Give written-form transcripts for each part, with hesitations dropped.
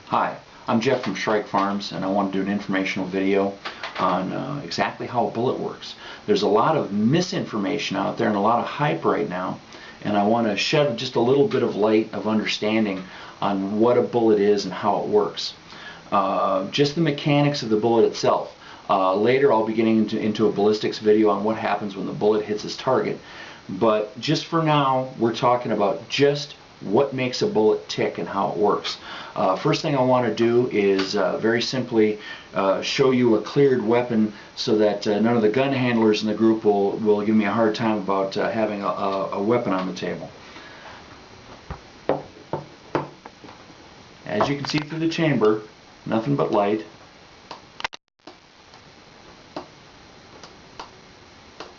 Hi, I'm Jeff from Strike Farms, and I want to do an informational video on exactly how a bullet works. There's a lot of misinformation out there and a lot of hype right now, and I want to shed just a little bit of light of understanding on what a bullet is and how it works. Just the mechanics of the bullet itself. Later I'll be getting into a ballistics video on what happens when the bullet hits its target. But just for now, we're talking about just what makes a bullet tick and how it works. First thing I want to do is very simply show you a cleared weapon so that none of the gun handlers in the group will give me a hard time about having a weapon on the table. As you can see through the chamber, nothing but light.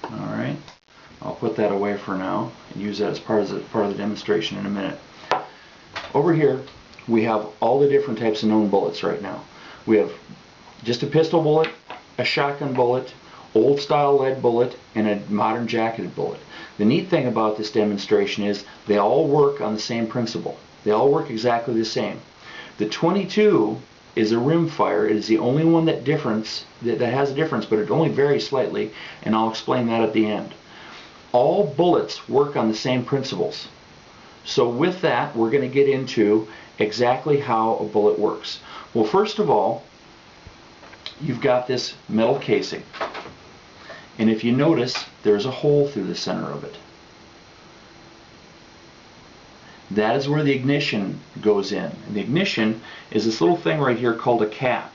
Alright, I'll put that away for now and use that as part of the demonstration in a minute. Over here we have all the different types of known bullets right now. We have just a pistol bullet, a shotgun bullet, old style lead bullet, and a modern jacketed bullet. The neat thing about this demonstration is they all work on the same principle. They all work exactly the same. The .22 is a rimfire. It is the only one that has a difference, but it only varies slightly, and I'll explain that at the end. All bullets work on the same principles. So with that, we're going to get into exactly how a bullet works. Well, first of all, you've got this metal casing, and if you notice, there's a hole through the center of it. That is where the ignition goes in. And the ignition is this little thing right here called a cap.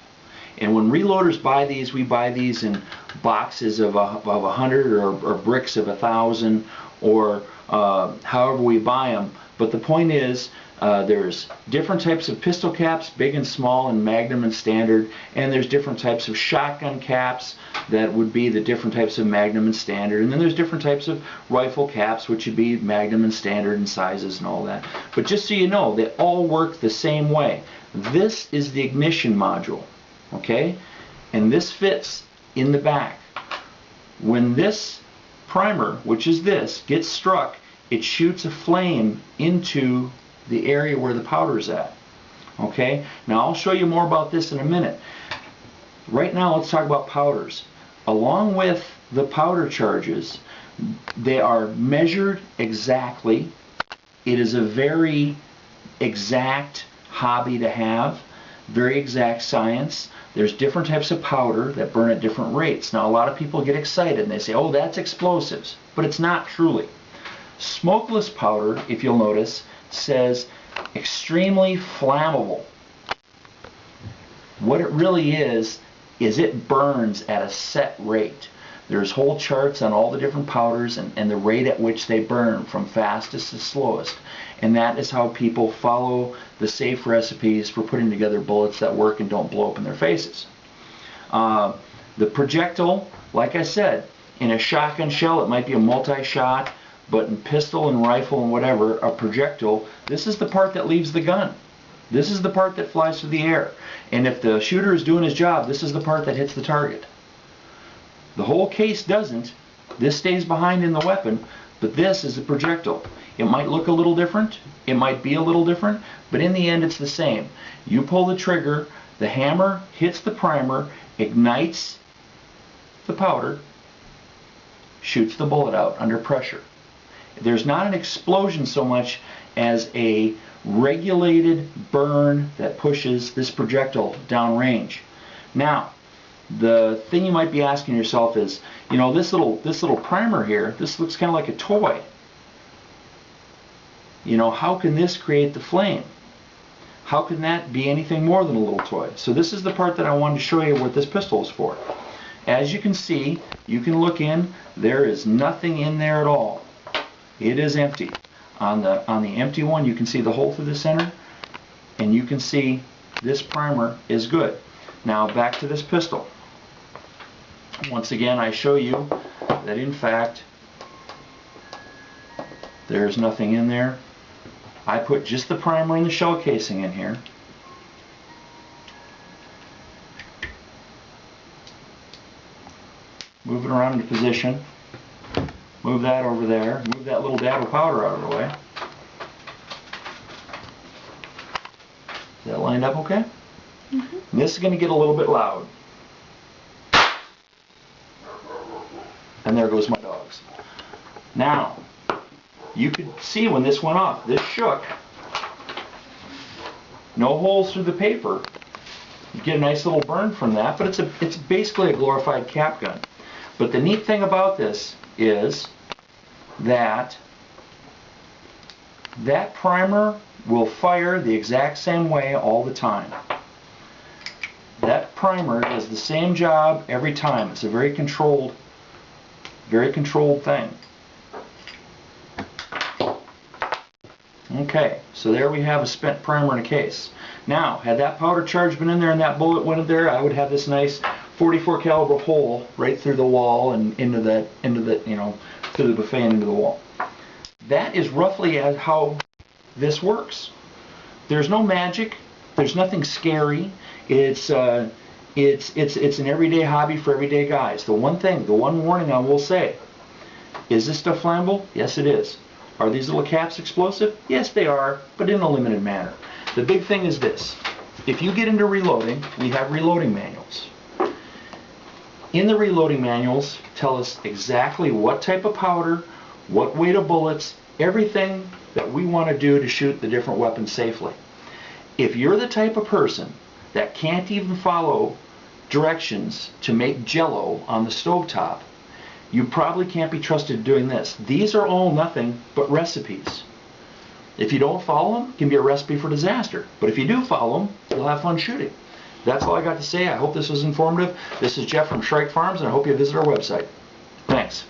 And when reloaders buy these, we buy these in boxes of 100 or bricks of 1,000, or however we buy them. But the point is, there's different types of pistol caps, big and small, and Magnum and Standard, and there's different types of shotgun caps that would be the different types of Magnum and Standard, and then there's different types of rifle caps which would be Magnum and Standard and sizes and all that. But just so you know, they all work the same way. This is the ignition module, okay? And this fits in the back. When this primer, which is this, gets struck, it shoots a flame into the area where the powder is at. Okay? Now I'll show you more about this in a minute. Right now let's talk about powders. Along with the powder charges, they are measured exactly. It is a very exact hobby to have, very exact science. There's different types of powder that burn at different rates. Now a lot of people get excited and they say, oh, that's explosives, but it's not truly. Smokeless powder, if you'll notice, says extremely flammable. What it really is it burns at a set rate. There's whole charts on all the different powders and the rate at which they burn, from fastest to slowest. And that is how people follow the safe recipes for putting together bullets that work and don't blow up in their faces. The projectile, like I said, in a shotgun shell it might be a multi-shot, but in pistol and rifle and whatever, a projectile, this is the part that leaves the gun. This is the part that flies through the air. And if the shooter is doing his job, this is the part that hits the target. The whole case doesn't. This stays behind in the weapon, but this is a projectile. It might look a little different, it might be a little different, but in the end it's the same. You pull the trigger, the hammer hits the primer, ignites the powder, shoots the bullet out under pressure. There's not an explosion so much as a regulated burn that pushes this projectile downrange. Now, the thing you might be asking yourself is, you know, this little primer here, this looks kind of like a toy. You know, how can this create the flame? How can that be anything more than a little toy? So this is the part that I wanted to show you what this pistol is for. As you can see, you can look in, there is nothing in there at all. It is empty. On the empty one, you can see the hole through the center, and you can see this primer is good. Now back to this pistol. Once again, I show you that in fact there's nothing in there. I put just the primer and the shell casing in here. Move it around into position. Move that over there. Move that little dab of powder out of the way. Is that lined up okay? Mm-hmm. And this is going to get a little bit loud. And there goes my dogs. Now, you could see when this went off, this shook. No holes through the paper. You get a nice little burn from that, but it's basically a glorified cap gun. But the neat thing about this is that that primer will fire the exact same way all the time. That primer does the same job every time. It's a very controlled thing. Okay, so there we have a spent primer in a case. Now, had that powder charge been in there and that bullet went in there, I would have this nice 44 caliber hole right through the wall and into the you know, through the buffet and into the wall. That is roughly how this works. There's no magic. There's nothing scary. It's an everyday hobby for everyday guys. The one warning I will say, is this stuff flammable? Yes, it is. Are these little caps explosive? Yes, they are, but in a limited manner. The big thing is this. If you get into reloading, we have reloading manuals. In the reloading manuals, tell us exactly what type of powder, what weight of bullets, everything that we want to do to shoot the different weapons safely. If you're the type of person that can't even follow directions to make jello on the stovetop, you probably can't be trusted doing this. These are all nothing but recipes. If you don't follow them, it can be a recipe for disaster. But if you do follow them, you'll have fun shooting. That's all I got to say. I hope this was informative. This is Jeff from Shrike Farms, and I hope you visit our website. Thanks.